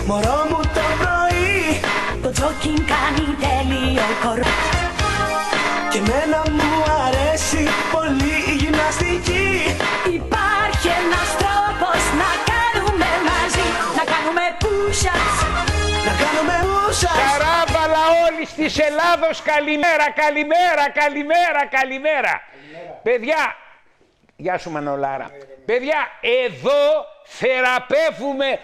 Μωρό μου το πρωί το τζόκινγκ κάνει τέλειο κορό. Και εμένα μου αρέσει πολύ η γυμναστική. Υπάρχει ένας τρόπος να κάνουμε μαζί, να κάνουμε push-ups. Να κάνουμε push-ups. Καράβαλα όλης της Ελλάδος, καλημέρα, καλημέρα, καλημέρα, καλημέρα. Παιδιά, γεια σου Μανολάρα. Παιδιά, εδώ θεραπεύουμε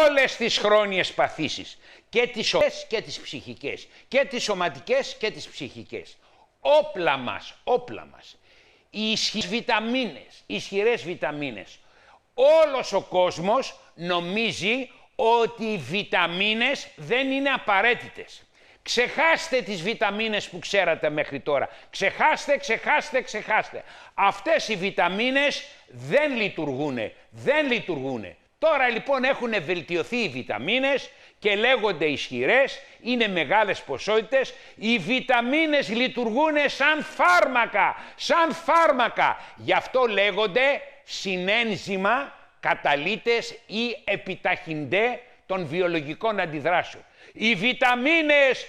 όλες τις χρόνιες παθήσεις. Και τις σωματικές και τις ψυχικές. Και τις σωματικές και τις ψυχικές. Όπλα μας, όπλα μας. Οι ισχυρές βιταμίνες. Όλος ο κόσμος νομίζει ότι οι βιταμίνες δεν είναι απαραίτητες. Ξεχάστε τις βιταμίνες που ξέρατε μέχρι τώρα. Ξεχάστε. Αυτές οι βιταμίνες δεν λειτουργούνε. Τώρα λοιπόν έχουν βελτιωθεί οι βιταμίνες και λέγονται ισχυρές, είναι μεγάλες ποσότητες. Οι βιταμίνες λειτουργούν σαν φάρμακα. Γι' αυτό λέγονται συνένζημα, καταλύτες ή επιταχυντέ των βιολογικών αντιδράσεων. Οι βιταμίνες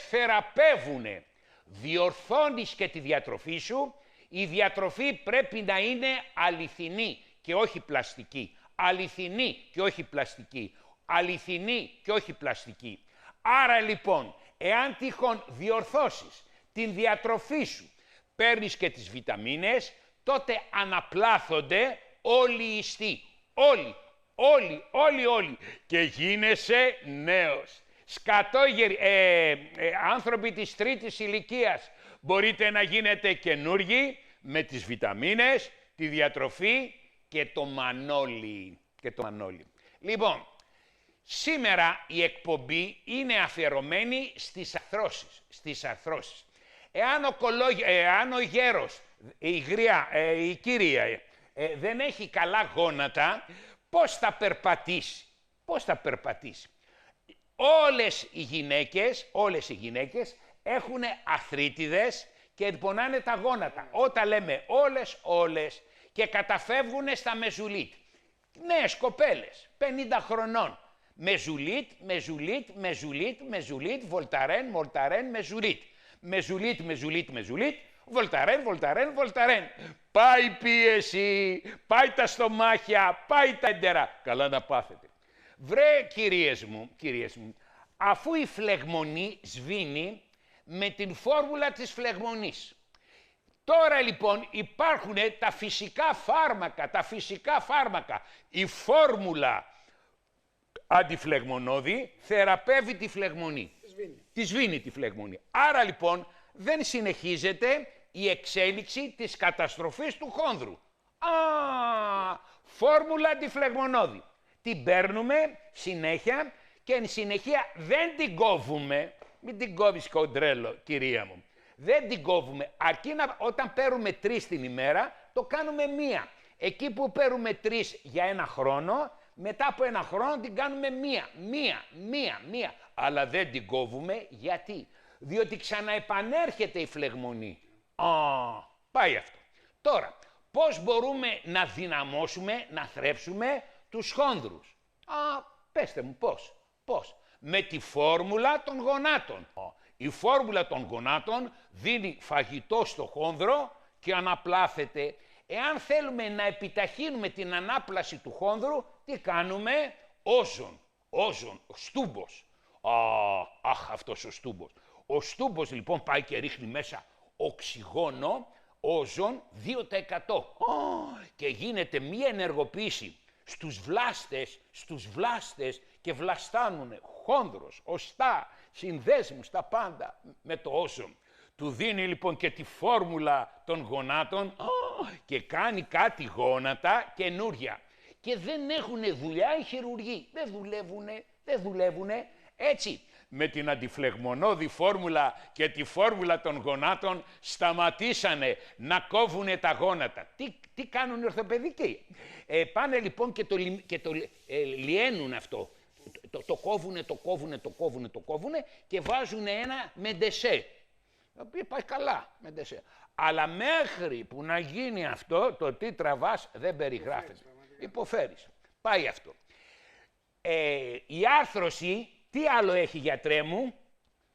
θεραπεύουνε. Διορθώνεις και τη διατροφή σου. Η διατροφή πρέπει να είναι αληθινή και όχι πλαστική. Αληθινή και όχι πλαστική. Άρα λοιπόν, εάν τυχόν διορθώσεις την διατροφή σου, παίρνεις και τις βιταμίνες, τότε αναπλάθονται όλοι οι ιστοί. Όλοι. Και γίνεσαι νέος. Σκατόγεροι, άνθρωποι της τρίτης ηλικίας, μπορείτε να γίνετε καινούργοι με τις βιταμίνες, τη διατροφή και το μανόλι. Λοιπόν, σήμερα η εκπομπή είναι αφιερωμένη στις αρθρώσεις. Εάν ο γέρος, η κυρία δεν έχει καλά γόνατα, πώς θα περπατήσει. Όλες οι γυναίκες έχουν αθρίτιδες και πονάνε τα γόνατα. Όταν λέμε όλες και καταφεύγουν στα μεζουλίτ. Νέες κοπέλες, 50 χρονών. Μεζουλίτ, βολταρέν, μεζουλίτ. Μεζουλίτ, βολταρέν. Πάει πίεση, πάει τα στομάχια, πάει τα έντερα. Καλά να πάθετε. Βρε κυρίες μου, αφού η φλεγμονή σβήνει με την φόρμουλα της φλεγμονής. Τώρα λοιπόν υπάρχουν τα φυσικά φάρμακα. Η φόρμουλα αντιφλεγμονώδη θεραπεύει τη φλεγμονή. Τη σβήνει τη φλεγμονή. Άρα λοιπόν δεν συνεχίζεται η εξέλιξη της καταστροφής του χόνδρου. Φόρμουλα αντιφλεγμονώδη. Την παίρνουμε συνέχεια και εν συνεχεία δεν την κόβουμε. Μην την κόβεις κοντρέλο, κυρία μου. Δεν την κόβουμε. Αρκεί όταν παίρνουμε 3 την ημέρα, το κάνουμε 1. Εκεί που παίρνουμε 3 για 1 χρόνο, μετά από 1 χρόνο την κάνουμε 1. Αλλά δεν την κόβουμε. Γιατί? Διότι ξαναεπανέρχεται η φλεγμονή. Πάει αυτό. Τώρα, πώς μπορούμε να δυναμώσουμε, να θρέψουμε τους χόνδρους? Πέστε μου πώς. Με τη φόρμουλα των γονάτων. Η φόρμουλα των γονάτων δίνει φαγητό στο χόνδρο και αναπλάθεται. Εάν θέλουμε να επιταχύνουμε την ανάπλαση του χόνδρου, τι κάνουμε? Όζον, στούμπος. Αυτός ο στούμπος. Ο στούμπος λοιπόν πάει και ρίχνει μέσα οξυγόνο, όζον 2%. Και γίνεται μία ενεργοποίηση στους βλάστες και βλαστάνουνε χόνδρος, οστά, συνδέσμους, τα πάντα με το όζον. Του δίνει λοιπόν και τη φόρμουλα των γονάτων και κάνει κάτι γόνατα καινούρια. Και δεν έχουν δουλειά οι χειρουργοί. Δεν δουλεύουνε. Έτσι, με την αντιφλεγμονώδη φόρμουλα και τη φόρμουλα των γονάτων σταματήσανε να κόβουνε τα γόνατα. Τι κάνουν οι ορθοπαιδικοί? Πάνε λοιπόν και το λιένουν αυτό. Το κόβουνε και βάζουν ένα μεντεσέ. Το οποίο πάει καλά, μεντεσέ. Αλλά μέχρι που να γίνει αυτό, το τι τραβάς δεν περιγράφεται. Υποφέρεις. Πάει αυτό. Η άρθρωση, τι άλλο έχει, γιατρέ μου?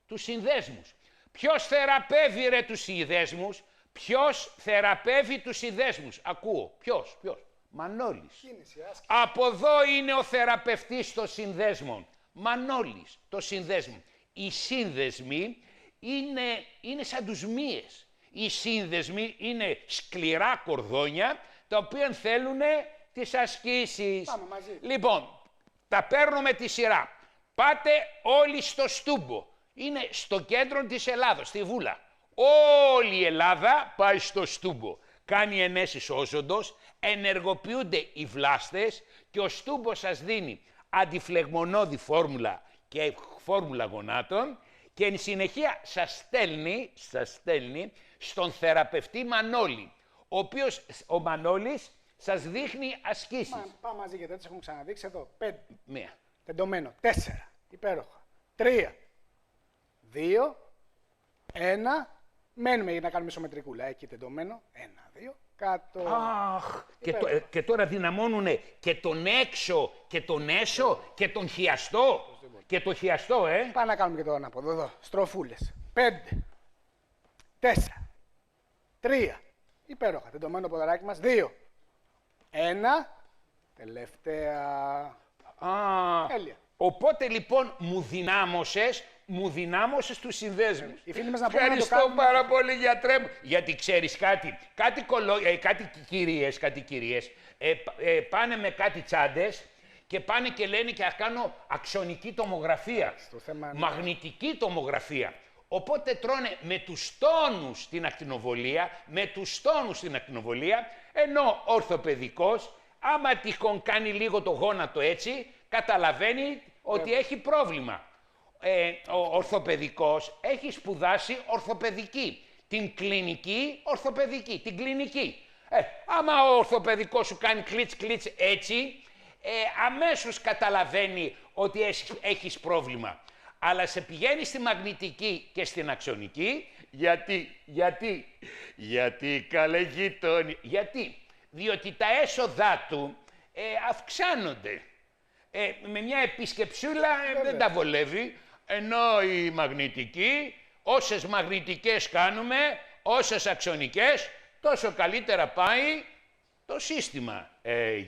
Τους συνδέσμους. Ποιος θεραπεύει ρε τους συνδέσμους? Ποιος θεραπεύει τους συνδέσμους? Ακούω. Ποιος? Μανώλης. Από εδώ είναι ο θεραπευτής των συνδέσμων. Μανώλης, το συνδέσμο. Οι σύνδεσμοι είναι σαν τους μύες. Οι σύνδεσμοι είναι σκληρά κορδόνια, τα οποία θέλουν τις ασκήσεις. Πάμε μαζί. Λοιπόν, τα παίρνω με τη σειρά. Πάτε όλοι στο Στούμπο. Είναι στο κέντρο της Ελλάδος, στη Βούλα. Όλη η Ελλάδα πάει στο Στούμπο. Κάνει ενέσεις όζοντος, ενεργοποιούνται οι βλάστες και ο Στούμπος σας δίνει αντιφλεγμονώδη φόρμουλα και φόρμουλα γονάτων και εν συνεχεία σας στέλνει στον θεραπευτή Μανώλη, ο οποίος ο Μανώλης σας δείχνει ασκήσεις. Πάμε μαζί γιατί έτσι έχουμε ξαναδείξει εδώ. 5. Μία. Τεντωμένο. 4. Υπέροχα. 3. 2. 1. Μένουμε για να κάνουμε ισομετρικούλα. Εκεί τεντωμένο. 1, 2. Κάτω. Αχ, και τώρα δυναμώνουνε και τον έξω και τον έσω και τον χιαστό. Και το χιαστό, Πάμε να κάνουμε και το ανάποδο. Εδώ. Στροφούλες. 5. 4. 3. Υπέροχα. Τεντωμένο ποδαράκι μας. 2. 1. Τελευταία. Τέλεια. Οπότε λοιπόν μου δυνάμωσες τους συνδέσμους. Οι φίλοι μας να πούμε να το Ευχαριστώ κάνουμε. πάρα πολύ, γιατρέ μου. Γιατί ξέρεις κάτι κυρίες πάνε με κάτι τσάντες και πάνε και λένε και θα κάνω αξονική τομογραφία, Στο θέμα, ναι. μαγνητική τομογραφία. Οπότε τρώνε με τους τόνους την ακτινοβολία, ενώ ορθοπαιδικός, άμα τυχόν κάνει λίγο το γόνατο έτσι, καταλαβαίνει ότι έχει πρόβλημα. Ο ορθοπαιδικός έχει σπουδάσει ορθοπαιδική, την κλινική ορθοπαιδική, την κλινική. Άμα ο ορθοπαιδικός σου κάνει κλίτς έτσι, αμέσως καταλαβαίνει ότι έχεις πρόβλημα. Αλλά σε πηγαίνει στη μαγνητική και στην αξονική, γιατί καλέ γείτονι, διότι τα έσοδά του αυξάνονται. Με μια επισκεψούλα δεν τα βολεύει, ενώ η μαγνητική, όσες μαγνητικές κάνουμε, όσες αξονικές, τόσο καλύτερα πάει το σύστημα.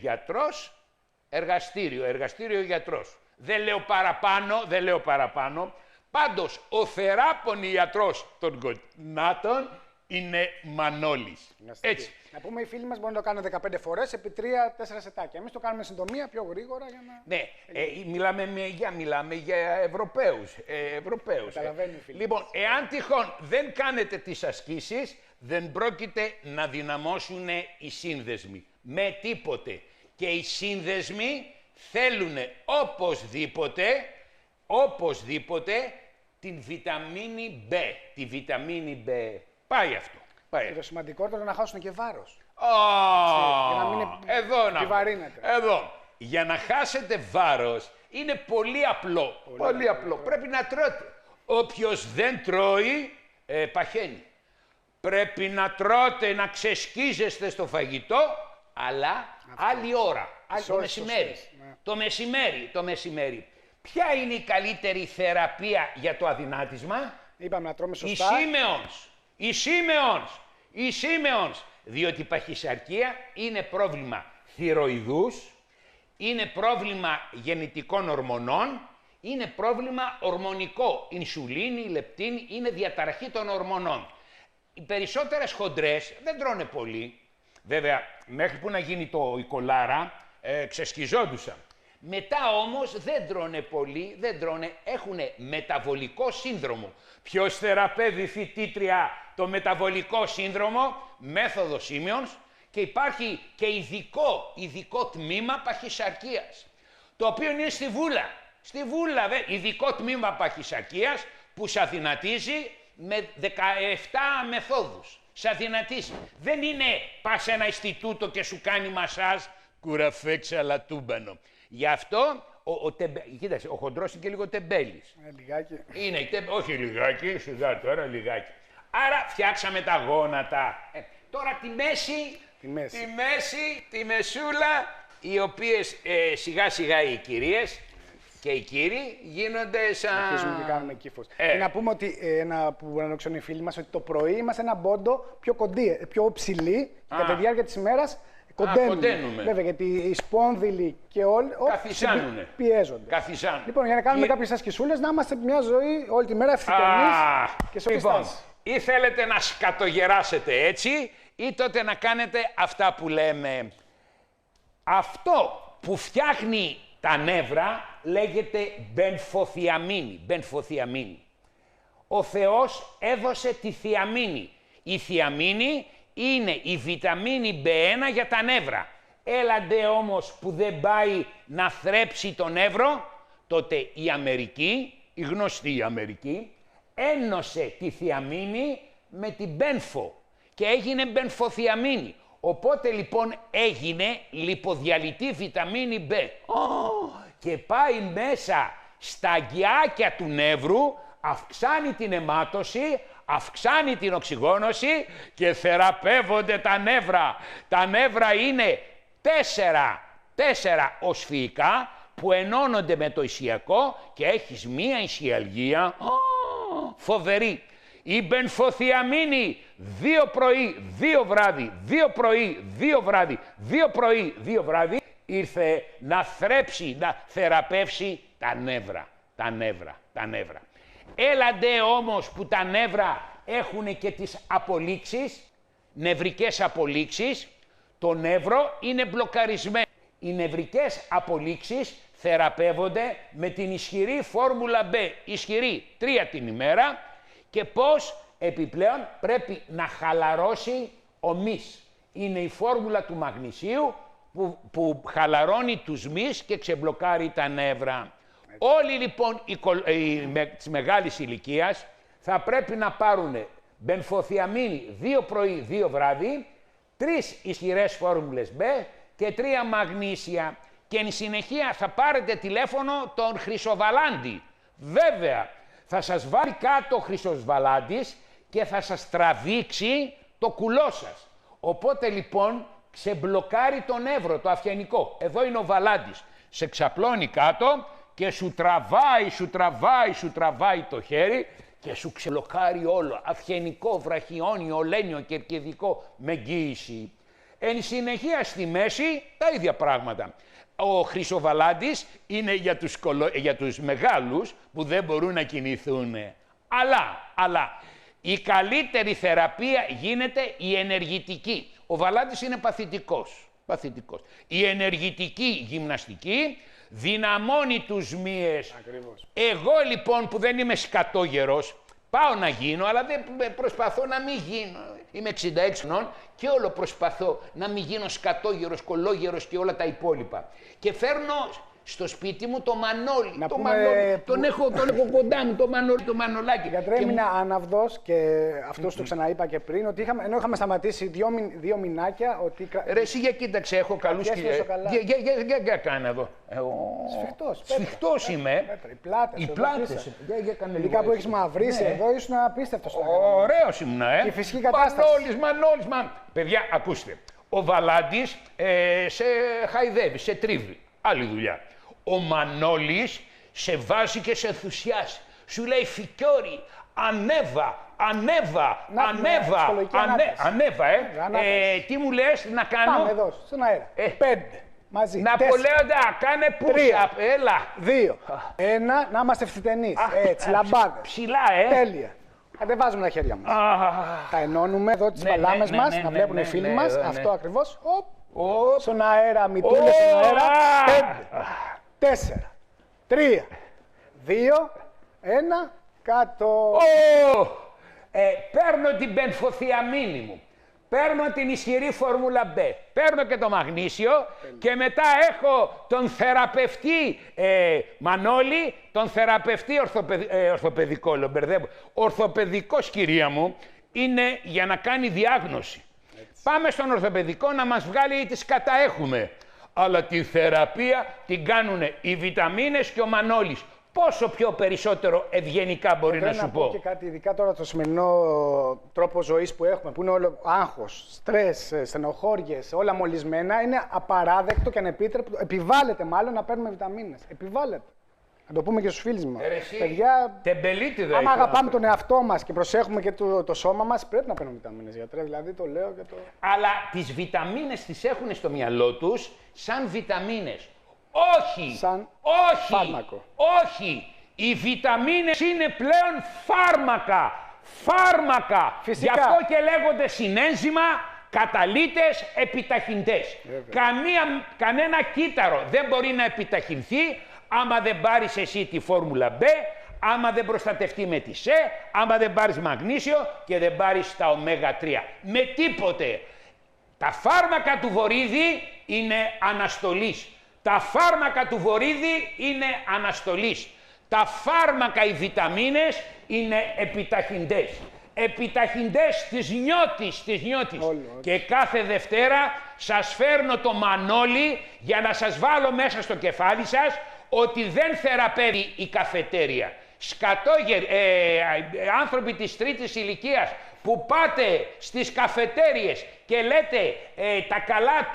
Γιατρός, εργαστήριο γιατρός. Δεν λέω παραπάνω. Πάντως, ο θεράπων ιατρός των γονάτων είναι Μανώλης. Έτσι. Να πούμε, οι φίλοι μας μπορούν να το κάνουν 15 φορές επί 3-4 σετάκια. Εμείς το κάνουμε συντομία, πιο γρήγορα για να. Ναι, μιλάμε για Ευρωπαίους. Καταλαβαίνουν οι φίλοι. Λοιπόν, εάν τυχόν δεν κάνετε τις ασκήσεις, δεν πρόκειται να δυναμώσουν οι σύνδεσμοι. Με τίποτε. Και οι σύνδεσμοι θέλουν οπωσδήποτε την βιταμίνη B. Τη βιταμίνη B. Πάει αυτό. Και το σημαντικότερο να χάσουν και βάρος. Για να μην επιβαρύνετε. Εδώ. Για να χάσετε βάρος είναι πολύ απλό. Πολύ απλό. Πρέπει να τρώτε. Όποιος δεν τρώει, παχαίνει. Πρέπει να τρώτε, να ξεσκίζεστε στο φαγητό, αλλά άλλη ώρα. Το μεσημέρι. Ναι. Το μεσημέρι. Ποια είναι η καλύτερη θεραπεία για το αδυνάτισμα? Είπαμε να τρώμε σωστά. Η Σίμεονς. Διότι η παχυσαρκία είναι πρόβλημα θυροειδούς, είναι πρόβλημα γεννητικών ορμονών, είναι πρόβλημα ορμονικό. Ινσουλίνη, λεπτίνη, είναι διαταραχή των ορμονών. Οι περισσότερες χοντρές δεν τρώνε πολύ. Βέβαια, μέχρι που να γίνει η κολάρα, ξεσκιζόντουσαν. Μετά όμως δεν τρώνε πολύ, έχουν μεταβολικό σύνδρομο. Ποιος θεραπεύει, φοιτήτρια, το μεταβολικό σύνδρομο? Μέθοδο Σίμεονς, και υπάρχει και ειδικό τμήμα παχυσαρκίας, το οποίο είναι στη Βούλα. Στη Βούλα, ειδικό τμήμα παχυσαρκίας που σε αδυνατίζει με 17 μεθόδους. Σε αδυνατίζει. Δεν είναι πας σε ένα Ινστιτούτο και σου κάνει μασάζ, κουραφέξα λατούμπανο. Γι' αυτό κοίταξε, ο χοντρός είναι και λίγο τεμπέλης. Λιγάκι. Όχι λιγάκι, σιγά τώρα, λιγάκι. Άρα φτιάξαμε τα γόνατα. Τώρα τη μέση, τη μεσούλα, οι οποίες σιγά σιγά οι κυρίες και οι κύριοι γίνονται σαν... Αρχίζουμε και κάνουμε κύφος. Και να πούμε ότι ένα που ανανοξώνει οι φίλοι μας, ότι το πρωί είμαστε ένα μπόντο πιο ψηλή και κατά τη διάρκεια της ημέρας κοντένουμε. Βέβαια, γιατί οι σπόνδυλοι και όλοι καθισάνουνε. Πιέζονται. Καθισάνουν. Λοιπόν, για να κάνουμε κάποιες ασκησούλες, να είμαστε μια ζωή όλη τη μέρα ευθυτενείς και σε Λοιπόν, ή θέλετε να σκατογεράσετε έτσι, ή τότε να κάνετε αυτά που λέμε. Αυτό που φτιάχνει τα νεύρα λέγεται μπενφοθιαμίνη. Ο Θεός έδωσε τη θιαμίνη. Η θιαμίνη είναι η βιταμίνη B1 για τα νεύρα. Έλαντε όμως που δεν πάει να θρέψει το νεύρο, τότε η Αμερική, η γνωστή Αμερική, ένωσε τη θιαμίνη με την μπένφο και έγινε μπενφοθιαμίνη. Οπότε λοιπόν έγινε λιποδιαλυτή βιταμίνη B. Και πάει μέσα στα αγκιάκια του νεύρου, αυξάνει την αιμάτωση, αυξάνει την οξυγόνωση και θεραπεύονται τα νεύρα. Τα νεύρα είναι τέσσερα οσφυϊκά που ενώνονται με το ισιακό και έχεις μία ισιαλγία φοβερή. Η μπενφοθιαμίνη 2 πρωί, 2 βράδυ, 2 πρωί, 2 βράδυ, 2 πρωί, 2 βράδυ, ήρθε να θρέψει, να θεραπεύσει τα νεύρα. Έλαντε όμως που τα νεύρα έχουν και τις απολύξεις, νευρικές απολύξεις, το νεύρο είναι μπλοκαρισμένο. Οι νευρικές απολύξεις θεραπεύονται με την ισχυρή φόρμουλα B, ισχυρή 3 την ημέρα, και πώς επιπλέον πρέπει να χαλαρώσει ο μυς. Είναι η φόρμουλα του μαγνησίου που χαλαρώνει τους μυς και ξεμπλοκάρει τα νεύρα. Όλοι λοιπόν της μεγάλης ηλικίας θα πρέπει να πάρουν μπενφοθιαμίνη 2 πρωί, 2 βράδυ, 3 ισχυρές φόρμουλες B και 3 μαγνήσια. Και εν συνεχεία θα πάρετε τηλέφωνο τον Χρυσοβαλάντη. Βέβαια, θα σας βάλει κάτω ο Χρυσοβαλάντης και θα σας τραβήξει το κουλό σας. Οπότε λοιπόν ξεμπλοκάρει το νεύρο, το αυγενικό. Εδώ είναι ο Βαλάντης. Σε ξαπλώνει κάτω και σου τραβάει το χέρι και σου ξεμπλοκάρει όλο. Αυγενικό, βραχιόνιο, ολένιο και επικεδικό με εγγύηση. Εν συνεχεία στη μέση τα ίδια πράγματα. Ο Χρυσοβαλάντης είναι για τους μεγάλους που δεν μπορούν να κινηθούν. Αλλά η καλύτερη θεραπεία γίνεται η ενεργητική. Ο Βαλάντης είναι παθητικός. Η ενεργητική γυμναστική δυναμώνει τους μύες. Ακριβώς. Εγώ λοιπόν που δεν είμαι σκατόγερος, πάω να γίνω, αλλά δεν προσπαθώ να μην γίνω. Είμαι 66 χρονών και όλο προσπαθώ να μην γίνω σκατόγερος, κολόγερος και όλα τα υπόλοιπα. Και φέρνω στο σπίτι μου το Μανώλη. Τον έχω κοντά μου, το Μανολάκι. Γιατί έμεινα άναυδος και αυτό το ξαναείπα και πριν, ότι ενώ είχαμε σταματήσει 2 μηνάκια. Ότι... Ρε εσύ για κοίταξε, έχω καλούς κοιλιές. Για κάνε εδώ. Σφιχτός είμαι. Οι πλάτες. Ειδικά που έχεις μαυρίσει εδώ, ήσουν απίστευτος. Ωραίος ήμουν, Και φυσική κατάσταση. Μανώλης. Παιδιά, ακούστε. Ο Βαλάντης σε χαϊδεύει, σε τρίβει. Άλλη δουλειά. Ο Μανώλης σε βάζει και σε ενθουσιάζει. Σου λέει Φικιόρη, ανέβα. Τι μου λες να κάνω? Πάμε εδώ, στον αέρα. 5 μαζί. Ναπολέοντα, κάνε push-up, έλα. 2. 1, να είμαστε ευθυτενείς. Έτσι, λαμπάδες. Ψηλά, Τέλεια. Κατεβάζουμε τα χέρια μας. Τα ενώνουμε εδώ τις παλάμες μας, να βλέπουν οι φίλοι μας. Αυτό ακριβώς. Στον αέρα, μητούλες στον αέρα. 5, 4, 3, 2, 1, κάτω. Παίρνω την μπενφοθιαμίνη μου. Παίρνω την ισχυρή φόρμουλα B. Παίρνω και το μαγνήσιο και μετά έχω τον θεραπευτή Μανώλη, τον θεραπευτή ορθοπαιδικό, μπερδεύω. Ορθοπαιδικός, κυρία μου, είναι για να κάνει διάγνωση. Πάμε στον ορθοπαιδικό να μας βγάλει τι σκατά έχουμε. Αλλά τη θεραπεία την κάνουν οι βιταμίνες και ο Μανώλης. πόσο πιο περισσότερο ευγενικά μπορεί να σου πω. Και κάτι ειδικά τώρα το σημερινό τρόπο ζωής που έχουμε, που είναι όλο άγχος, στρες, στενοχώριες, όλα μολυσμένα, είναι απαράδεκτο και ανεπίτρεπτο, επιβάλλεται μάλλον να παίρνουμε βιταμίνες. Επιβάλλεται. Να το πούμε και στους φίλους μας. Παιδιά, άμα αγαπάμε τον εαυτό μας και προσέχουμε και το σώμα μας, πρέπει να παίρνουμε βιταμίνες, γιατρέ. Δηλαδή το λέω και το... Αλλά τις βιταμίνες τις έχουν στο μυαλό τους σαν βιταμίνες. Όχι! Σαν όχι! φάρμακο. Όχι! Οι βιταμίνες είναι πλέον φάρμακα! Φάρμακα! Φυσικά. Γι' αυτό και λέγονται συνένζημα, καταλύτες, επιταχυντές. Κανένα κύτταρο δεν μπορεί να επιταχυνθεί άμα δεν πάρεις εσύ τη φόρμουλα B, άμα δεν προστατευτεί με τη ΣΕ, άμα δεν πάρεις μαγνήσιο και δεν πάρεις τα ω3. Με τίποτε. Τα φάρμακα του βορίδι είναι αναστολής. Τα φάρμακα του βορίδι είναι αναστολής. Τα φάρμακα, οι βιταμίνες, είναι επιταχυντές. Επιταχυντές της νιώτης. Και κάθε Δευτέρα σας φέρνω το μανόλι για να σας βάλω μέσα στο κεφάλι σας ότι δεν θεραπεύει η καφετέρια. Άνθρωποι της τρίτης ηλικίας που πάτε στις καφετέριες και λέτε τα καλά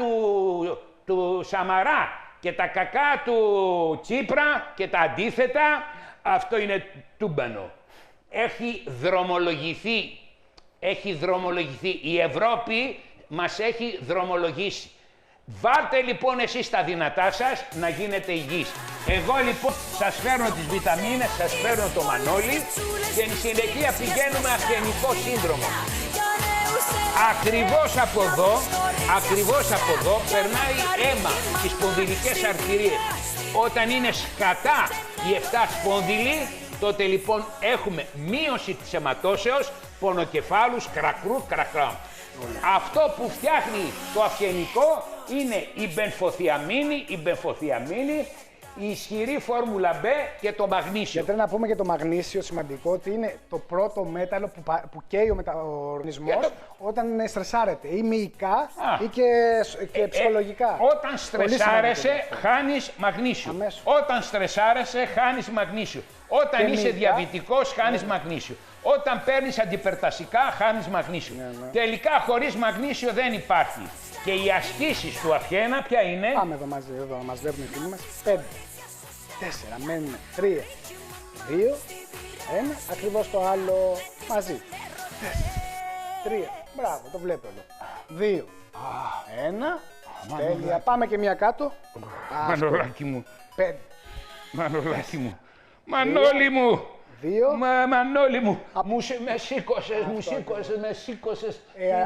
του Σαμαρά και τα κακά του Τσίπρα και τα αντίθετα, αυτό είναι τούμπανο. Έχει δρομολογηθεί. Η Ευρώπη μας έχει δρομολογήσει. Βάλτε λοιπόν εσείς τα δυνατά σας να γίνετε υγιείς. Εγώ λοιπόν σας φέρνω τις βιταμίνες, σας φέρνω το μανόλι και εν συνεχεία πηγαίνουμε ασθενικό σύνδρομο. Ακριβώς από εδώ περνάει αίμα στις σπονδυλικές αρτηρίες. Όταν είναι σκατά οι 7 σπόνδυλοι, τότε λοιπόν έχουμε μείωση της αιματώσεως, πονοκεφάλους, κρακρά. Αυτό που φτιάχνει το αυγενικό είναι η μπενφοθιαμίνη, η ισχυρή φόρμουλα B και το μαγνήσιο. Γιατί να πούμε και το μαγνήσιο, σημαντικό, ότι είναι το πρώτο μέταλλο που καίει ο οργανισμός όταν στρεσάρεται, ή μυϊκά ή και ψυχολογικά. Όταν στρεσάρεσαι, χάνεις μαγνήσιο. Αμέσως. Όταν στρεσάρεσαι, χάνεις μαγνήσιο. Όταν είσαι διαβητικός, χάνεις μαγνήσιο. Όταν παίρνεις αντιπερτασικά, χάνεις μαγνήσιο. Τελικά, χωρίς μαγνήσιο δεν υπάρχει. Και οι ασκήσεις του Αθιένα ποια είναι? Πάμε εδώ μαζί, εδώ μας βλέπουν οι φίλοι μας. 5, 4, μένουμε 3, 2, 1, ακριβώς το άλλο μαζί. 4, 3, μπράβο, το βλέπω εδώ. 2, 1, τέλεια. Πάμε και μία κάτω. Μανολάκι μου. 5, Μανολάκι μου. Μανόλι μου. 2. Μανόλι μου. Με σήκωσες.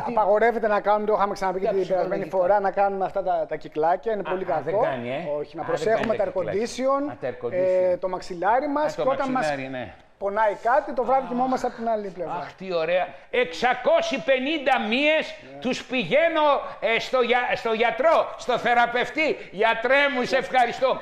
Απαγορεύεται να κάνουμε, το είχαμε ξαναπεί και την περασμένη φορά, να κάνουμε αυτά τα κυκλάκια. Είναι πολύ κακό. Δεν κάνει, Όχι, να προσέχουμε τα air condition, το μαξιλάρι μας και όταν μας πονάει κάτι, το βράδυ κοιμόμαστε από την άλλη πλευρά. Αχ, τι ωραία. 650 μύες τους πηγαίνω στο γιατρό, στο θεραπευτή. Γιατρέ μου, σε ευχαριστώ.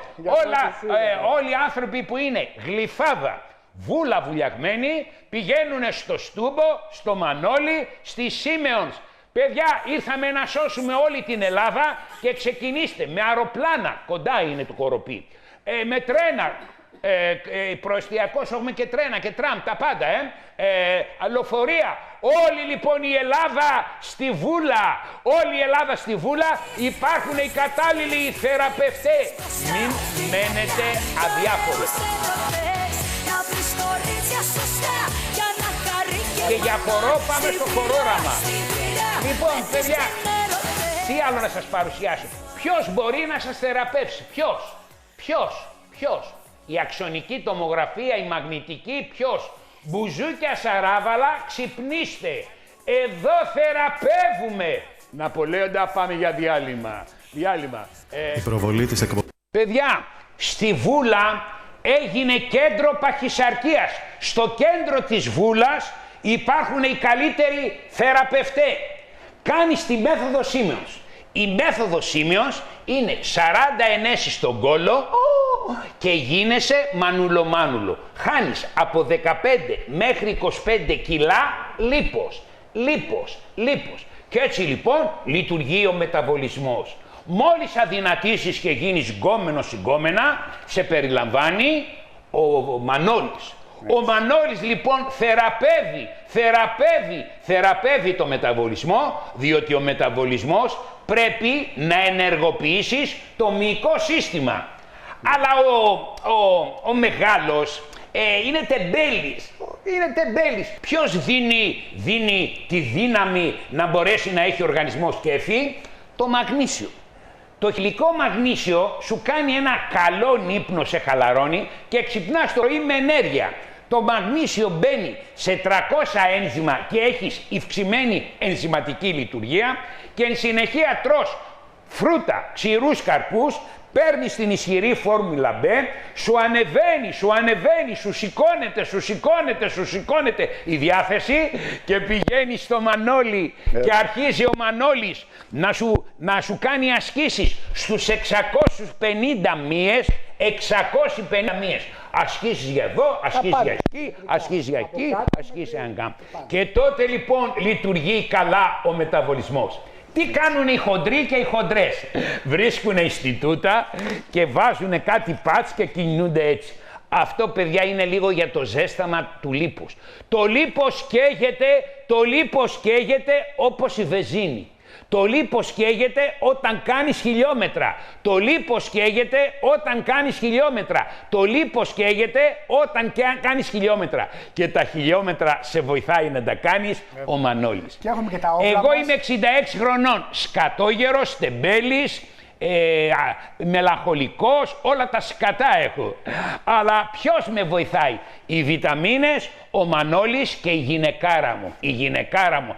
Όλοι οι άνθρωποι που είναι γλυφάδα, βούλα βουλιαγμένοι, πηγαίνουν στο Στούμπο, στο Μανόλι, στη Σίμεονς. Παιδιά, ήρθαμε να σώσουμε όλη την Ελλάδα και ξεκινήστε με αεροπλάνα, κοντά είναι το Κοροπή, με τρένα, προεστιακός έχουμε και τρένα και τραμ, τα πάντα, λεωφορεία. Όλη λοιπόν η Ελλάδα στη Βούλα, υπάρχουν οι κατάλληλοι θεραπευτές. Μην μένετε αδιάφοροι. Και για χορό πάμε στο χορόραμα. Λοιπόν, παιδιά, τι άλλο να σας παρουσιάσω? Ποιος μπορεί να σας θεραπεύσει? Ποιος? Η αξονική τομογραφία, η μαγνητική, ποιος? Μπουζούκια Σαράβαλα, ξυπνήστε. Εδώ θεραπεύουμε. Ναπολέοντα, πάμε για διάλειμμα. Η προβολή της εκπομπής. Παιδιά, στη Βούλα έγινε κέντρο παχυσαρκίας. Στο κέντρο της Βούλας υπάρχουν οι καλύτεροι θεραπευτές. Κάνεις τη μέθοδο Σίμεονς. Η μέθοδο Σίμεονς είναι 40 ενέσεις στον κόλο και γίνεσαι μανουλο. Χάνεις από 15 μέχρι 25 κιλά λίπος. Και έτσι λοιπόν λειτουργεί ο μεταβολισμός. Μόλις αδυνατήσεις και γίνεις γκόμενος ή γκόμενα, σε περιλαμβάνει ο Μανώλης. Ο Μανώλης λοιπόν θεραπεύει το μεταβολισμό, διότι ο μεταβολισμός πρέπει να ενεργοποιήσεις το μυϊκό σύστημα. Αλλά ο μεγάλος είναι τεμπέλης. Ποιος δίνει τη δύναμη να μπορέσει να έχει ο οργανισμός κέφι? Το μαγνήσιο. Το υλικό μαγνήσιο σου κάνει ένα καλό ύπνο, σε χαλαρώνει και ξυπνάς το πρωί με ενέργεια. Το μαγνήσιο μπαίνει σε 300 ένζημα και έχεις ευξημένη ενζηματική λειτουργία και εν συνεχεία τρως φρούτα, ξηρούς καρπούς, παίρνεις την ισχυρή φόρμουλα B, σου ανεβαίνει, σου σηκώνεται η διάθεση και πηγαίνεις στο Μανώλη και αρχίζει ο Μανώλης να σου κάνει ασκήσεις στους 650 μύες, 650 μύες. Ασκήσεις για εδώ, ασκήσεις για εκεί, ασκήσεις για εκεί, ασκήσεις για εκεί. Και τότε λοιπόν λειτουργεί καλά ο μεταβολισμός. Τι κάνουν οι χοντροί και οι χοντρές? Βρίσκουν Ινστιτούτα και βάζουν κάτι πατς και κινούνται έτσι. Αυτό, παιδιά, είναι λίγο για το ζέσταμα του λίπους. Το λίπος καίγεται όπως η βενζίνη. Το λίπος καίγεται όταν κάνεις χιλιόμετρα. Το λίπος καίγεται όταν κάνεις χιλιόμετρα. Το λίπος καίγεται όταν κάνεις χιλιόμετρα. Και τα χιλιόμετρα σε βοηθάει να τα κάνεις ο Μανώλης. Και έχουμε και τα όπλα Εγώ μας. είμαι 66 χρονών, σκατόγερος, τεμπέλης, μελαγχολικός, όλα τα σκατά έχω. Αλλά ποιος με βοηθάει? Οι βιταμίνες, ο Μανώλης και η γυναικάρα μου. Η γυναικάρα μου.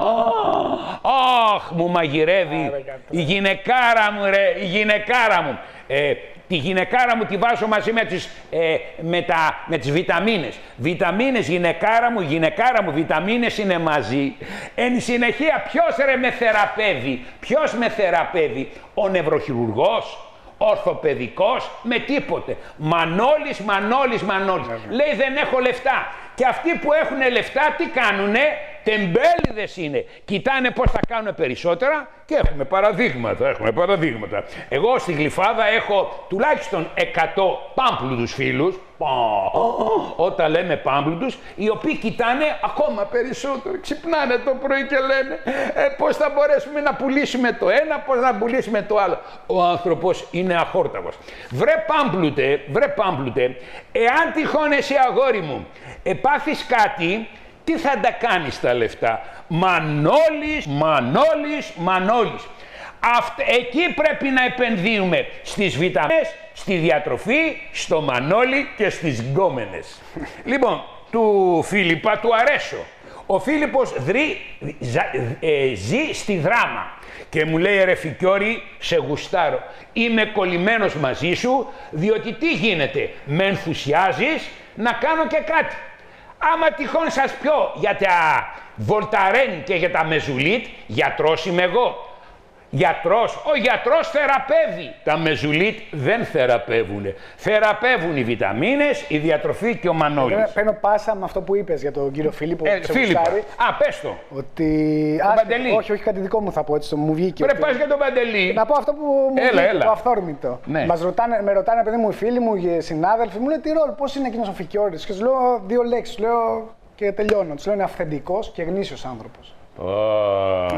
Αχ, μου μαγειρεύει. Η γυναικάρα μου, ρε, η γυναικάρα μου. Τη γυναικάρα μου τη βάζω μαζί με τις βιταμίνες. Βιταμίνες, γυναικάρα μου, βιταμίνες είναι μαζί. Εν συνεχεία, ποιος με θεραπεύει? Ο νευροχειρουργός, ορθοπαιδικός, με τίποτε. Μανώλης. Λέει δεν έχω λεφτά. Και αυτοί που έχουν λεφτά τι κάνουνε? Τεμπέληδες είναι. Κοιτάνε πώς θα κάνουν περισσότερα και έχουμε παραδείγματα. Εγώ στη Γλυφάδα έχω τουλάχιστον 100 πάμπλουτους φίλους. Όταν λέμε πάμπλουτους, οι οποίοι κοιτάνε ακόμα περισσότερο. Ξυπνάνε το πρωί και λένε πώς θα μπορέσουμε να πουλήσουμε το ένα, πώς να πουλήσουμε το άλλο. Ο άνθρωπος είναι αχόρταγος. Βρε πάμπλουτε, εάν τυχόν εσύ, αγόρι μου, πάθεις κάτι, τι θα τα κάνεις τα λεφτά? Μανώλης. Εκεί πρέπει να επενδύουμε στις βιταμίνες, στη διατροφή, στο Μανώλη και στις γκόμενες. Λοιπόν, του Φίλιππα του αρέσω. Ο Φίλιππος ζει στη Δράμα και μου λέει ρε Φικιώρη, σε γουστάρω. Είμαι κολλημένος μαζί σου, διότι τι γίνεται? Με ενθουσιάζεις να κάνω και κάτι. Άμα τυχόν σας πιω για τα Βολταρέν και για τα Μεζουλίτ, γιατρός είμαι εγώ. Ο γιατρός θεραπεύει. Τα Μεζουλίτ δεν θεραπεύουν. Θεραπεύουν οι βιταμίνες, η διατροφή και ο Μανώλης. Παίρνω πάσα με αυτό που είπες για τον κύριο Φίλιππο. Φίλιππα. Πες το. Ότι. Παντελή. Όχι, κάτι δικό μου θα πω έτσι, μου βγήκε. Πρέπει πας για τον Παντελή. Να πω αυτό που μου βγήκε, το αυθόρμητο. Ναι. Με ρωτάνε, παιδί μου, οι φίλοι μου, οι συνάδελφοι μου, λένε τι ρόλο, πώς είναι εκείνος ο Φικιώρης. Και σου λέω δύο λέξεις, λέω και τελειώνω. Του λέω είναι αυθεντικός και γνήσιος άνθρωπος.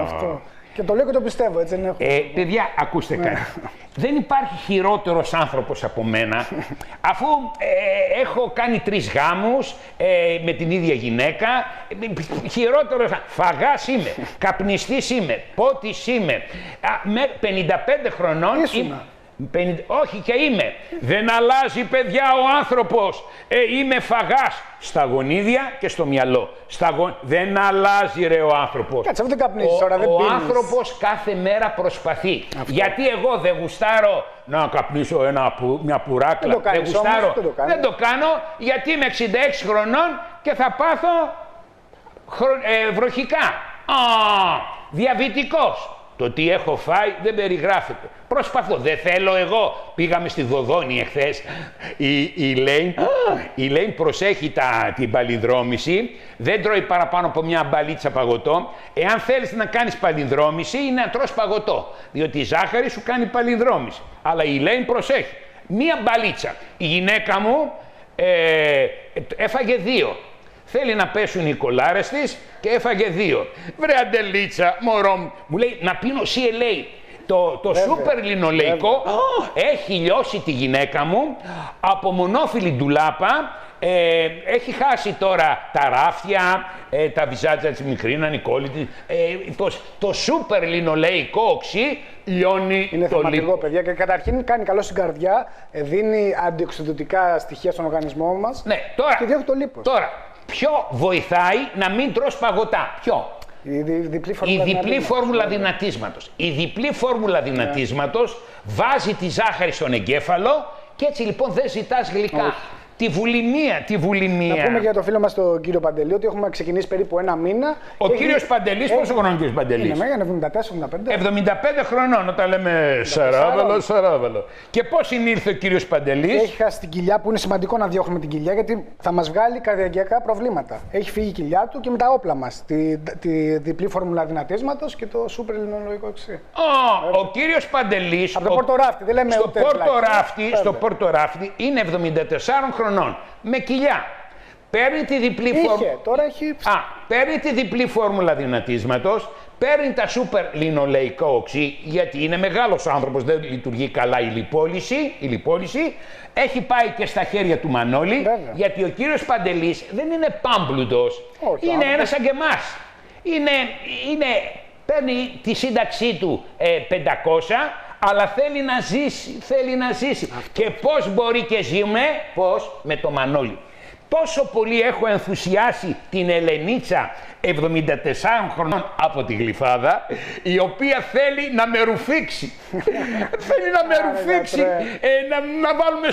Αυτό. Και το λέω και το πιστεύω, έτσι δεν έχω. Παιδιά, ακούστε κάτι. Δεν υπάρχει χειρότερος άνθρωπος από μένα, αφού έχω κάνει 3 γάμους με την ίδια γυναίκα. Χειρότερος, φαγάς είμαι, καπνιστής είμαι, πότης είμαι. Με 55 χρονών. Όχι και είμαι. Δεν αλλάζει, παιδιά, ο άνθρωπος. Είμαι φαγάς στα γονίδια και στο μυαλό. Δεν αλλάζει, ρε, ο άνθρωπος. Κάτσε, δεν καπνίζεις τώρα, δεν πίνεις. Ο άνθρωπος κάθε μέρα προσπαθεί. Αυτό. Γιατί εγώ δεν γουστάρω να καπνίσω μια πουράκλα. Δεν γουστάρω. Δεν το κάνω γιατί είμαι 66 χρονών και θα πάθω βροχικά. Διαβητικός. Το τι έχω φάει δεν περιγράφεται. Προσπαθώ. Δεν θέλω εγώ. Πήγαμε στη Δοδόνη εχθές. Η Λέιν προσέχει την παλινδρόμηση. Δεν τρώει παραπάνω από μια μπαλίτσα παγωτό. Εάν θέλεις να κάνεις παλινδρόμηση, είναι να τρως παγωτό. Διότι η ζάχαρη σου κάνει παλινδρόμηση. Αλλά η Λέιν προσέχει. Μία μπαλίτσα. Η γυναίκα μου Έφαγε 2. Θέλει να πέσουν οι κολάρες της και έφαγε 2. Βρε Αντελίτσα, μωρό μου λέει να πίνω CLA. Το σούπερ λινολεϊκό έχει λιώσει τη γυναίκα μου από μονόφυλλη ντουλάπα. Έχει χάσει τώρα τα ράφια, τα βυζάτια της μικρή, Νικόλη της. Το σούπερ λινολεϊκό οξύ λιώνει. Είναι το θεματικό, παιδιά, και καταρχήν κάνει καλό στην καρδιά, δίνει αντιοξυδοτικά στοιχεία στον οργανισμό μας. Ναι, τώρα, και διώχνει το λίπος. Τώρα, ποιο βοηθάει να μην τρως παγωτά, ποιο? Η διπλή φόρμουλα δυνατίσματος. Η διπλή φόρμουλα δυνατίσματος βάζει τη ζάχαρη στον εγκέφαλο και έτσι λοιπόν δεν ζητάς γλυκά. Όχι. Τη βουλημία. Να πούμε για το φίλο μας τον κύριο Παντελή ότι έχουμε ξεκινήσει περίπου 1 μήνα. Ο κύριος Παντελής, πόσο χρόνο είναι ο κύριος Παντελής? Είναι 74-75 χρονών, όταν λέμε σαράβαλο. Και πώς ήρθε ο κύριος Παντελής? Έχει χάσει την κοιλιά, που είναι σημαντικό να διώχνουμε την κοιλιά, γιατί θα μας βγάλει καρδιακά προβλήματα. Έχει φύγει η κοιλιά του και με τα όπλα μας. Τη διπλή φόρμουλα δυνατίσματος και το σούπερ λινολεϊκό οξύ. Ο κύριος Παντελής. Από το Πορτοράφτη, δεν λέμε ούτε στο Πορτοράφτη είναι 74 χρονών. Με κοιλιά. Παίρνει τη διπλή παίρνει τη διπλή φόρμουλα δυνατίσματος, παίρνει τα σούπερ λινολεϊκό οξύ, γιατί είναι μεγάλος άνθρωπος, δεν λειτουργεί καλά η λιπόλυση. Έχει πάει και στα χέρια του Μανώλη, βέβαια. Γιατί ο κύριος Παντελής δεν είναι πάμπλουτος. Είναι ένας σαν και εμάς. Παίρνει τη σύνταξή του 500, αλλά θέλει να ζήσει. Και πώς μπορεί και ζούμε, με το Μανώλη. Τόσο πολύ έχω ενθουσιάσει την Ελενίτσα 74 χρονών από τη Γλυφάδα, η οποία θέλει να με ρουφήξει. Θέλει να με ρουφήξει, να βάλουμε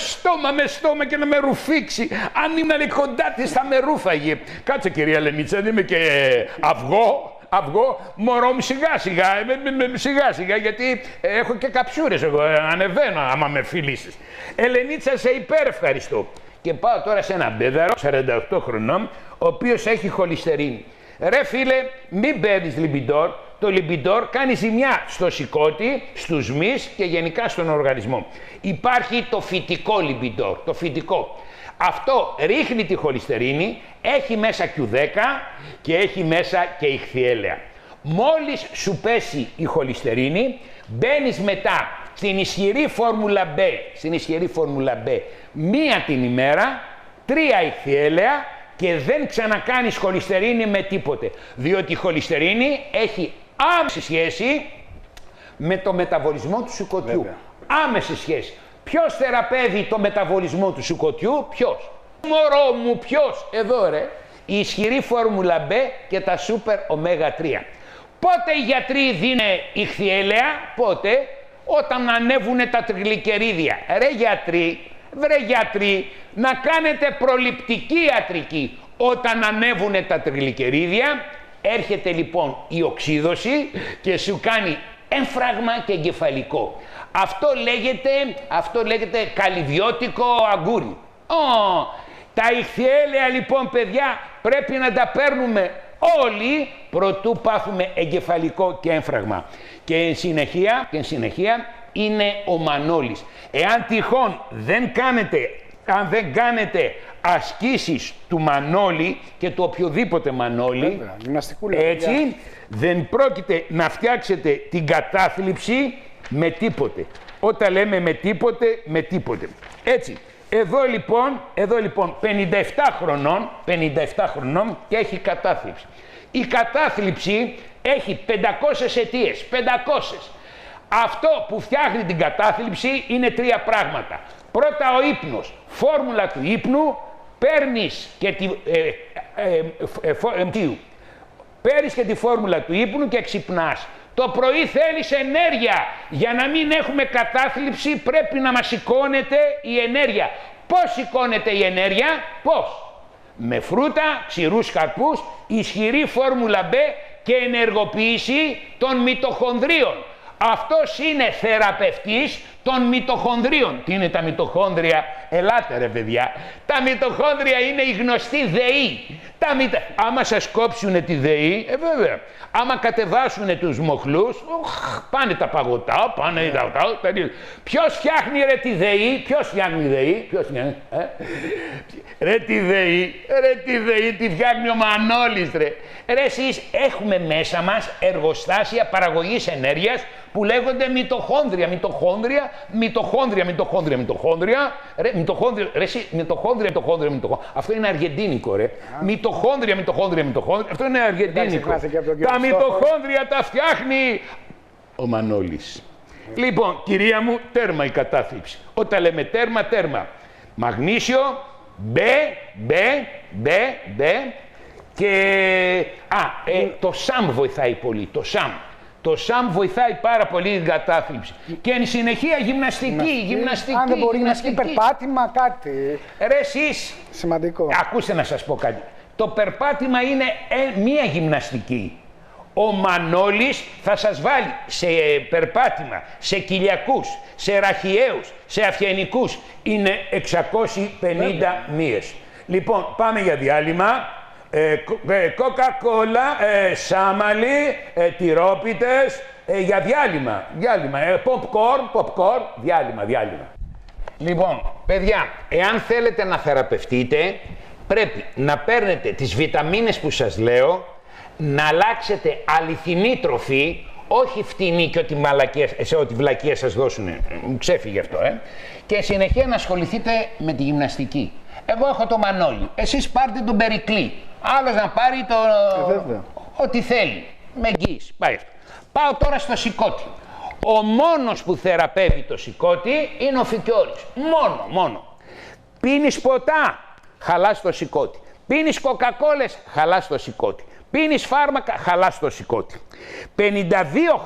στόμα και να με ρουφήξει. Αν ήμουν κοντά της θα με ρούφαγε. Κάτσε κυρία Ελενίτσα, δεν είμαι και αυγό, μωρό μου σιγά σιγά, γιατί έχω και καψούρες εγώ, ανεβαίνω άμα με φιλήσεις. Ελενίτσα, σε υπερευχαριστώ. Και πάω τώρα σε έναν πέδαρο, 48 χρονών, ο οποίος έχει χολυστερίνη. Ρε φίλε, μην παίρνεις λιμπιντόρ. Το λιμπιντόρ κάνει ζημιά στο σηκώτη, στους μυς και γενικά στον οργανισμό. Υπάρχει το φυτικό λιμπιντόρ, το φυτικό. Αυτό ρίχνει τη χολυστερίνη, έχει μέσα Q10 και έχει μέσα και ηχθιέλαια. Μόλις σου πέσει η χολυστερίνη, μπαίνεις μετά στην ισχυρή φόρμουλα B, μία την ημέρα, 3 ηχθιέλαια και δεν ξανακάνεις χολυστερίνη με τίποτε. Διότι η χολυστερίνη έχει άμεση σχέση με το μεταβολισμό του σηκωτιού. Βέβαια. Άμεση σχέση. Ποιος θεραπεύει το μεταβολισμό του σηκωτιού, ποιος? Μωρό μου, ποιος? Εδώ ρε. Η ισχυρή φόρμουλα B και τα σούπερ ω3. Πότε οι γιατροί δίνουν ηχθιέλαια, πότε? Όταν ανέβουνε τα τριγλικερίδια. Βρε γιατροί, να κάνετε προληπτική ιατρική. Όταν ανέβουνε τα τριγλικερίδια, έρχεται λοιπόν η οξύδωση και σου κάνει έμφραγμα και εγκεφαλικό. Αυτό λέγεται καλυβιώτικο αγκούρι. Τα ηχθιέλαια λοιπόν, παιδιά, πρέπει να τα παίρνουμε όλοι προτού πάθουμε εγκεφαλικό και έμφραγμα. Και εν συνεχεία είναι ο Μανώλης. Εάν τυχόν δεν κάνετε ασκήσεις του Μανώλη και του οποιοδήποτε Μανώλη, έτσι, δεν πρόκειται να φτιάξετε την κατάθλιψη με τίποτε. Όταν λέμε με τίποτε. Έτσι, εδώ λοιπόν 57 χρονών και έχει κατάθλιψη. Η κατάθλιψη έχει 500 αιτίες, 500. Αυτό που φτιάχνει την κατάθλιψη είναι 3 πράγματα. Πρώτα ο ύπνος, φόρμουλα του ύπνου, παίρνεις και τη φόρμουλα του ύπνου και ξυπνάς. Το πρωί θέλεις ενέργεια. Για να μην έχουμε κατάθλιψη πρέπει να μας σηκώνεται η ενέργεια. Πώς σηκώνεται η ενέργεια? Πώς? Με φρούτα, ξηρούς καρπούς, ισχυρή φόρμουλα B και ενεργοποίηση των μυτοχονδρίων. Αυτός είναι θεραπευτής των μυτοχονδρίων. Τι είναι τα μυτοχόνδρια? Ελάτε ρε παιδιά. Τα μυτοχόνδρια είναι οι γνωστοί δεοί. Άμα σας κόψουνε τη δεή, βέβαια. Άμα κατεβάσουνε τους μοχλούς, πάνε τα παγωτά, πάνε τα... Ποιος φτιάχνει ρε τη δεή? Ποιος φτιάχνει δεή? Ποιος φτιάχνει? Ρε τη δεή, τη φτιάχνει ο Μανώλης ρε. Ρε εσείς, έχουμε μέσα μας εργοστάσια παραγωγής ενέργειας που λέγονται μυτοχόνδρια. Αυτό είναι αργεντίνικο ρε. Μυτοχόνδρια. Αυτό είναι αργεντίνικο. Τα μυτοχόνδρια τα φτιάχνει ο Μανώλης. Λοιπόν, κυρία μου, τέρμα η κατάθλιψη. Όταν λέμε τέρμα. Μαγνήσιο, μπε. Και το ΣΑΜ βοηθάει πολύ, το ΣΑΜ βοηθάει πάρα πολύ την κατάθλιψη. Και εν συνεχεία γυμναστική. Αν δεν μπορεί γυμναστική, περπάτημα, κάτι. Ρε εσείς, σημαντικό. Ακούστε να σας πω κάτι. Το περπάτημα είναι μία γυμναστική. Ο Μανώλης θα σας βάλει σε περπάτημα, σε κοιλιακούς, σε ραχιαίους, σε αυγενικούς. Είναι 650 μοίες. Λοιπόν, πάμε για διάλειμμα. Κόκα-κόλα, σάμαλι, τυρόπιτες, για διάλειμμα. Popcorn, διάλειμμα. Λοιπόν, παιδιά, εάν θέλετε να θεραπευτείτε, πρέπει να παίρνετε τις βιταμίνες που σας λέω, να αλλάξετε αληθινή τροφή, όχι φτηνή και ό,τι βλακεία σας δώσουν. Μου ξέφυγε αυτό, Και συνεχεία να ασχοληθείτε με τη γυμναστική. Εγώ έχω το Μανώλη, εσείς πάρτε τον Περικλή. Άλλος να πάρει ό,τι θέλει. Με εγγύηση. Πάει αυτό. Πάω τώρα στο σηκώτη. Ο μόνος που θεραπεύει το σηκώτη είναι ο Φικιώρης. Μόνο. Πίνεις ποτά, χαλάς το σηκώτη. Πίνεις κοκακόλες, χαλάς το σηκώτη. Πίνεις φάρμακα, χαλάς το σηκώτη. 52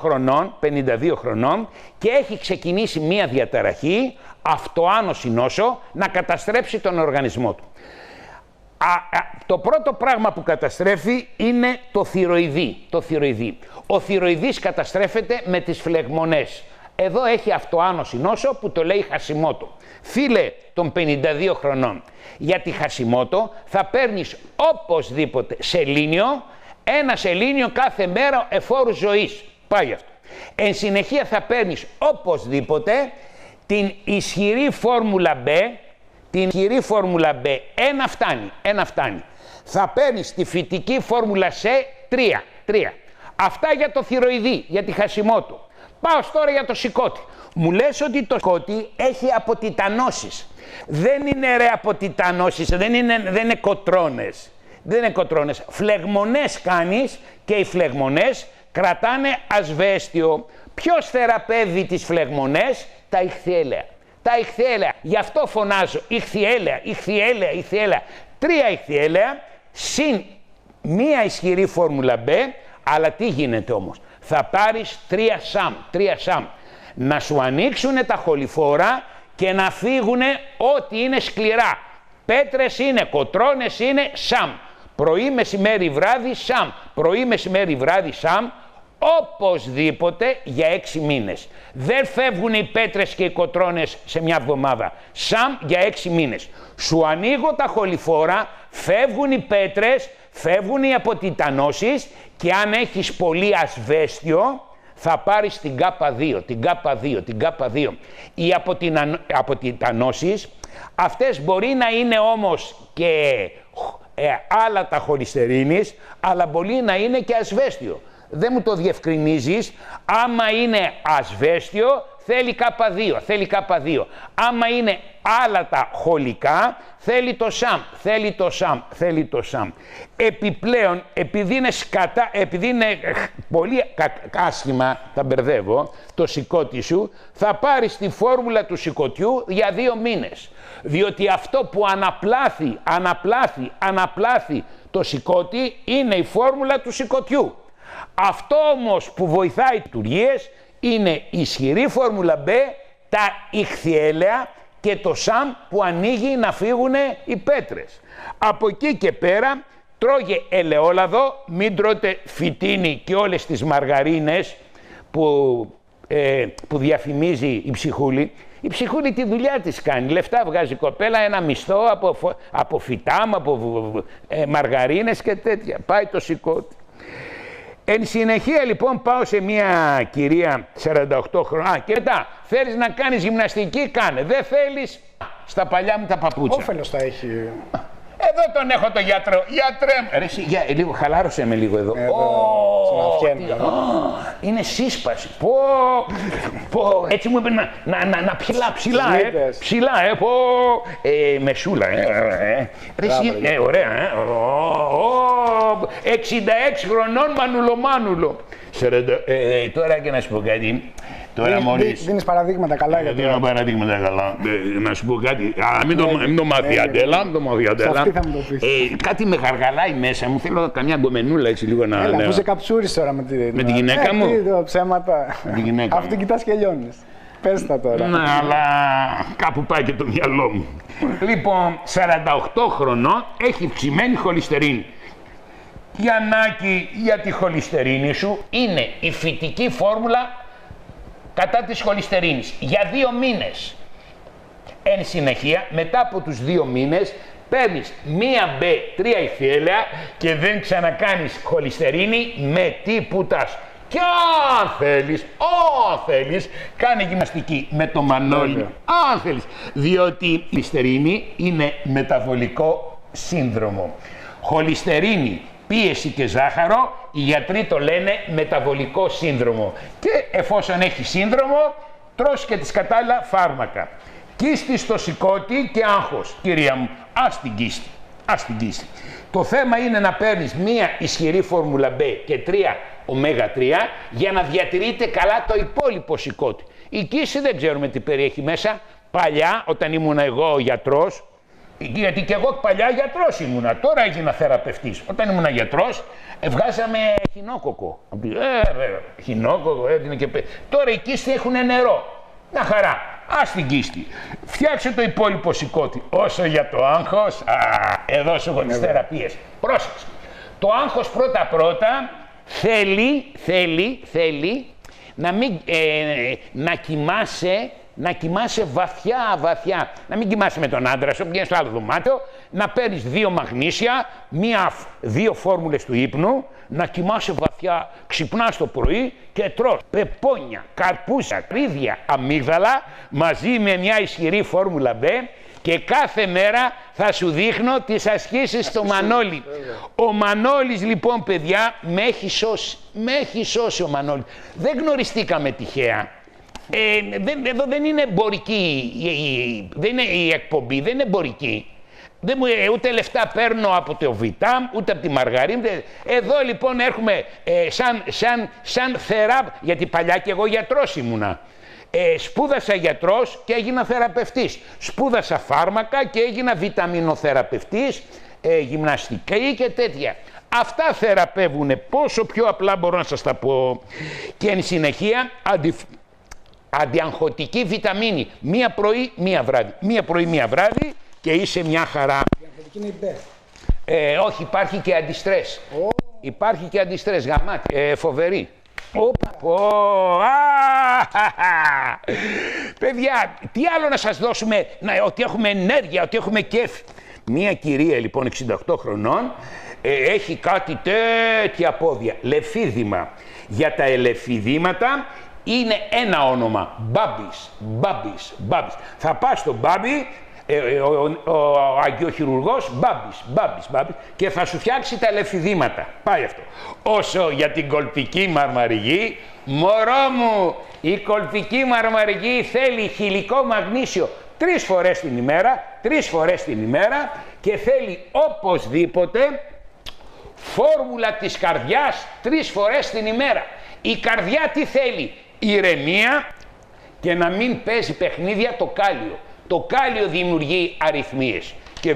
χρονών και έχει ξεκινήσει μία διαταραχή, αυτοάνωση νόσο, να καταστρέψει τον οργανισμό του. Το πρώτο πράγμα που καταστρέφει είναι το θηροειδή. Ο θηροειδής καταστρέφεται με τις φλεγμονές. Εδώ έχει αυτοάνωση νόσο που το λέει Χασιμότο. Φίλε των 52 χρονών, για τη Χασιμότο θα παίρνεις οπωσδήποτε σελήνιο, ένα σελήνιο κάθε μέρα εφόρου ζωής. Πάει αυτό. Εν συνεχεία θα παίρνεις οπωσδήποτε την ισχυρή φόρμουλα B, ένα φτάνει. Θα παίρνεις τη φυτική φόρμουλα C, 3. Αυτά για το θηροειδή, για τη Χασιμότο. Πάω τώρα για το σηκώτη. Μου λες ότι το σηκώτη έχει αποτιτανώσεις. Δεν είναι ρε αποτιτανώσεις, δεν είναι κοτρώνες. Φλεγμονές κάνεις και οι φλεγμονές κρατάνε ασβέστιο. Ποιος θεραπεύει τις φλεγμονές? Τα ηχθιέλαια. Γι' αυτό φωνάζω ηχθιέλαια. 3 ηχθιέλαια συν μία ισχυρή φόρμουλα B. Αλλά τι γίνεται όμως? Θα πάρεις 3 ΣΑΜ. Να σου ανοίξουνε τα χοληφόρα και να φύγουνε ό,τι είναι σκληρά. Πέτρες είναι, κοτρώνες είναι, ΣΑΜ. Πρωί, μεσημέρι, βράδυ, ΣΑΜ. Οπωσδήποτε για 6 μήνες. Δεν φεύγουν οι πέτρες και οι κοτρώνες σε μια εβδομάδα. ΣΑΜ για 6 μήνες. Σου ανοίγω τα χοληφόρα, φεύγουν οι πέτρες, φεύγουν οι αποτιτανώσεις και αν έχεις πολύ ασβέστιο θα πάρεις την K2. Οι αποτιτανώσεις αυτές μπορεί να είναι όμως και άλατα χολυστερίνης, αλλά μπορεί να είναι και ασβέστιο. Δεν μου το διευκρινίζεις. Άμα είναι ασβέστιο θέλει K2. Άμα είναι άλατα χολικά θέλει το ΣΑΜ. Επιπλέον, επειδή είναι πολύ άσχημα, τα μπερδεύω, το σηκώτη σου, θα πάρεις τη φόρμουλα του σηκωτιού για 2 μήνες. Διότι αυτό που αναπλάθει το σηκώτη είναι η φόρμουλα του σηκωτιού. Αυτό όμως που βοηθάει τις λειτουργίες είναι η ισχυρή φόρμουλα B, τα ηχθιέλαια και το ΣΑΜ που ανοίγει να φύγουν οι πέτρες. Από εκεί και πέρα τρώγε ελαιόλαδο, μην τρώτε φυτίνη και όλες τις μαργαρίνες που που διαφημίζει η Ψυχούλη. Η Ψυχούλη τη δουλειά της κάνει. Λεφτά βγάζει κοπέλα, ένα μισθό από φυτάμ, από μαργαρίνες και τέτοια. Πάει το σηκώτη. Εν συνεχεία λοιπόν πάω σε μια κυρία 48 χρόνια και μετά θέλεις να κάνεις γυμναστική, κάνε. Δεν θέλεις, στα παλιά μου τα παπούτσια. Όφελος θα έχει. Εδώ τον έχω το γιατρό. Γιατρέ! Ρε εσύ, λίγο, χαλάρωσε με λίγο εδώ. Είναι σύσπαση. Έτσι μου είπε να ψηλά, μεσούλα, Ρε εσύ, ωραία, 66 χρονών μανουλο. Τώρα και να σου πω κάτι. Δίνεις παραδείγματα καλά για Δίνω παραδείγματα καλά. Να σου πω κάτι. Μην το μάθει η Αντέλα. Κάτι με γαργαλάει μέσα μου. Θέλω καμιά γκομενούλα έτσι λίγο να. Έλα, που είσαι καψούρης τώρα με τη γυναίκα μου. Τι ψέματα. Αφού την κοιτάς και λιώνεις. Πες τα τώρα. Ναι, αλλά κάπου πάει και το μυαλό μου. Λοιπόν, 48 χρονών έχει αυξημένη χολυστερίνη. Γιαννάκη, για τη χολυστερίνη σου είναι η φυτική φόρμουλα κατά της χολυστερίνης για 2 μήνες. Εν συνεχεία, μετά από τους 2 μήνες, παίρνεις μία B3 ηχθιέλαια και δεν ξανακάνεις χολυστερίνη με τίποτα. Και αν θέλεις, κάνε γυμναστική με το Μανώλη. Αν θέλεις, διότι η χολυστερίνη είναι μεταβολικό σύνδρομο. Χολυστερίνη, πίεση και ζάχαρο, οι γιατροί το λένε μεταβολικό σύνδρομο. Και εφόσον έχει σύνδρομο, τρως και τις κατάλληλα φάρμακα. Κίστη στο σηκώτη και άγχος, κυρία μου, ας την κίστη. Το θέμα είναι να παίρνεις μία ισχυρή φόρμουλα B και 3 ω3 για να διατηρείτε καλά το υπόλοιπο σηκώτη. Η κίστη δεν ξέρουμε τι περιέχει μέσα. Παλιά, όταν ήμουν εγώ γιατρός, γιατί και εγώ παλιά γιατρός ήμουνα, τώρα έγινα θεραπευτής. Όταν ήμουνα γιατρός, βγάζαμε χινόκοκο. Χινόκοκο, έδινε και τώρα οι κίστη έχουν νερό. Μια χαρά. Ας την κίστη. Φτιάξε το υπόλοιπο σηκώτη. Όσο για το άγχος, εδώ σου έχω τις θεραπείες. Πρόσεξε. Το άγχος πρώτα θέλει να μην να κοιμάσαι βαθιά. Να μην κοιμάσαι με τον άντρα σου, πηγαίνεις στο άλλο δωμάτιο, να παίρνεις 2 μαγνήσια, 2 φόρμουλες του ύπνου, να κοιμάσαι βαθιά, ξυπνάς το πρωί και τρως πεπόνια, καρπούζα, κρύδια, αμύγδαλα, μαζί με μια ισχυρή φόρμουλα B και κάθε μέρα θα σου δείχνω τις ασκήσεις στο Μανώλη. Ο Μανώλης λοιπόν, παιδιά, με έχει σώσει ο Μανώλης. Δεν γνωριστήκαμε τυχαία. Εδώ δεν είναι εμπορική, δεν είναι η εκπομπή, δεν είναι εμπορική. Ούτε λεφτά παίρνω από το Βιτάμ, ούτε από τη Μαργαρίνη. Εδώ λοιπόν έρχομαι σαν θεράπ, γιατί παλιά και εγώ γιατρός ήμουνα. Σπούδασα γιατρός και έγινα θεραπευτής. Σπούδασα φάρμακα και έγινα βιταμινοθεραπευτής, γυμναστική και τέτοια. Αυτά θεραπεύουν, πόσο πιο απλά μπορώ να σας τα πω. Και εν συνεχεία αντιαγχωτική βιταμίνη. Μία πρωί, μία βράδυ. Μία πρωί, μία βράδυ και είσαι μια χαρά. Αντιαγχωτική είναι η B. Όχι, υπάρχει και αντιστρες. Υπάρχει και αντιστρες, γαμάτι. Φοβερή. Παιδιά, τι άλλο να σας δώσουμε, ότι έχουμε ενέργεια, ότι έχουμε κέφι. Μία κυρία λοιπόν 68 χρονών έχει κάτι τέτοια πόδια, λεφίδημα. Για τα ελεφιδήματα είναι ένα όνομα, Μπάμπης. Θα πας στον Μπάμπη, ο αγγειοχειρουργός Μπάμπης και θα σου φτιάξει τα ελεφιδήματα. Πάει αυτό. Όσο για την κολπική μαρμαριγή, μωρό μου, η κολπική μαρμαριγή θέλει χυλικό μαγνήσιο 3 φορές την ημέρα και θέλει οπωσδήποτε φόρμουλα της καρδιάς 3 φορές την ημέρα. Η καρδιά τι θέλει? Ηρεμία και να μην παίζει παιχνίδια το κάλιο. Το κάλιο δημιουργεί αρρυθμίες. Και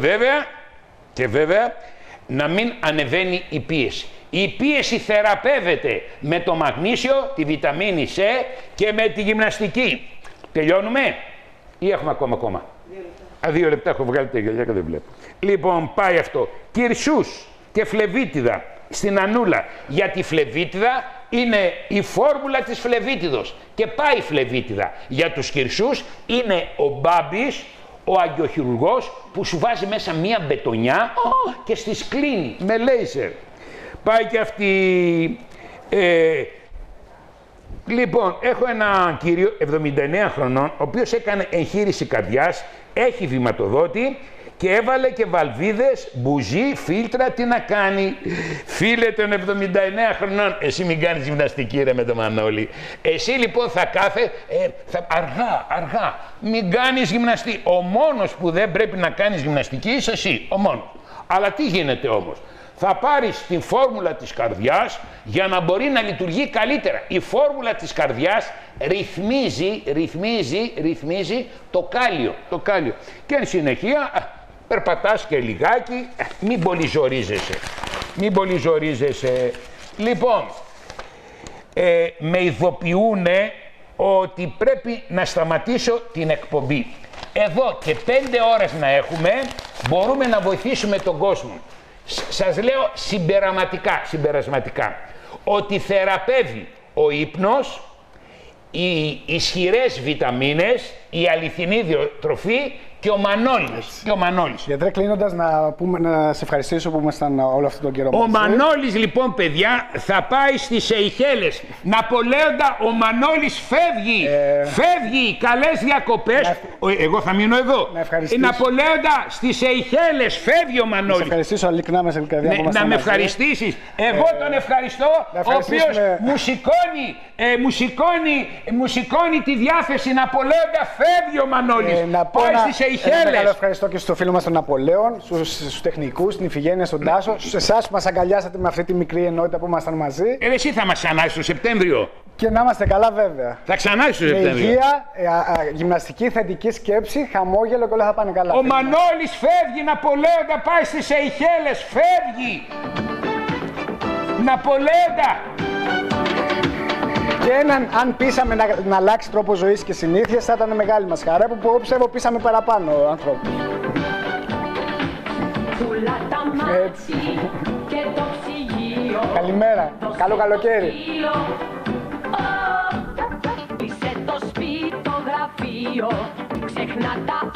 βέβαια να μην ανεβαίνει η πίεση. Η πίεση θεραπεύεται με το μαγνήσιο, τη βιταμίνη C και με τη γυμναστική. Τελειώνουμε ή έχουμε ακόμα? 2 λεπτά έχω βγάλει τα γυαλιά και δεν βλέπω. Λοιπόν, πάει αυτό. Κυρσούς και φλεβίτιδα στην Ανούλα. Για τη φλεβίτιδα είναι η φόρμουλα της Φλεβίτιδος και πάει η Φλεβίτιδα. Για τους χυρσούς είναι ο Μπάμπης, ο αγκιοχειρουργός, που σου βάζει μέσα μία μπετονιά και στις κλείνει με λέιζερ. Πάει και αυτή. Λοιπόν, έχω ένα κύριο 79 χρονών, ο οποίος έκανε εγχείρηση καρδιάς, έχει βηματοδότη και έβαλε και βαλβίδες, μπουζί, φίλτρα, τι να κάνει. Φίλε των 79 χρονών, εσύ μην κάνεις γυμναστική ρε με το Μανώλη. Εσύ λοιπόν θα αργά, μην κάνεις γυμναστική. Ο μόνος που δεν πρέπει να κάνεις γυμναστική είσαι εσύ, ο μόνος. Αλλά τι γίνεται όμως. Θα πάρεις την φόρμουλα της καρδιάς για να μπορεί να λειτουργεί καλύτερα. Η φόρμουλα της καρδιάς ρυθμίζει το κάλιο. Και εν συνεχεία περπατάς και λιγάκι, μην πολύ ζορίζεσαι. Λοιπόν, με ειδοποιούνε ότι πρέπει να σταματήσω την εκπομπή. Εδώ και 5 ώρες να έχουμε, μπορούμε να βοηθήσουμε τον κόσμο. Σας λέω συμπερασματικά, ότι θεραπεύει ο ύπνος, οι ισχυρές βιταμίνες, η αληθινή διατροφή και ο Μανώλης. Γιατρέ, κλείνοντας, να σε ευχαριστήσω που ήμασταν όλο αυτόν τον καιρό μαζί. Ο Μανώλης, λοιπόν, παιδιά, θα πάει στις Σεϊχέλες. Ναπολέοντα, ο Μανώλης φεύγει, καλές διακοπές. Εγώ θα μείνω εδώ. Ναπολέοντα, στις Σεϊχέλες, φεύγει ο Μανώλης. Να σε ευχαριστήσω ειλικρινά μέσα στην καρδιά μου. Να με ευχαριστήσεις. Εγώ τον ευχαριστώ, ο οποίος μου σηκώνει τη διάθεση. Ναπολέοντα, φεύγει ο Μανώλης. Πάει στις Σεϊχέλες. Ένα μεγάλο ευχαριστώ και στο φίλο μας τον Ναπολέον, στους τεχνικούς, στην Ιφηγένεια, στον Τάσο, σε εσάς που μας αγκαλιάσατε με αυτή τη μικρή ενότητα που ήμασταν μαζί. Εσύ θα μας ξανάρθεις το Σεπτέμβριο. Και να είμαστε καλά, βέβαια. Θα ξανάρθεις το Σεπτέμβριο. Με υγεία, γυμναστική, θετική σκέψη, χαμόγελο και όλα θα πάνε καλά. Ο Μανώλης φεύγει, Ναπολέοντα πάει στις Σεϊχέλες, φεύγει. Ναπολέοντα. Και αν πείσαμε να αλλάξει τρόπο ζωής και συνήθειες, θα ήταν μεγάλη μας χαρά, που εγώ πιστεύω πείσαμε παραπάνω ανθρώπους. Έτσι. Καλημέρα. Καλό καλοκαίρι. Κλείσε το σπίτι, το γραφείο, ξεχνά τα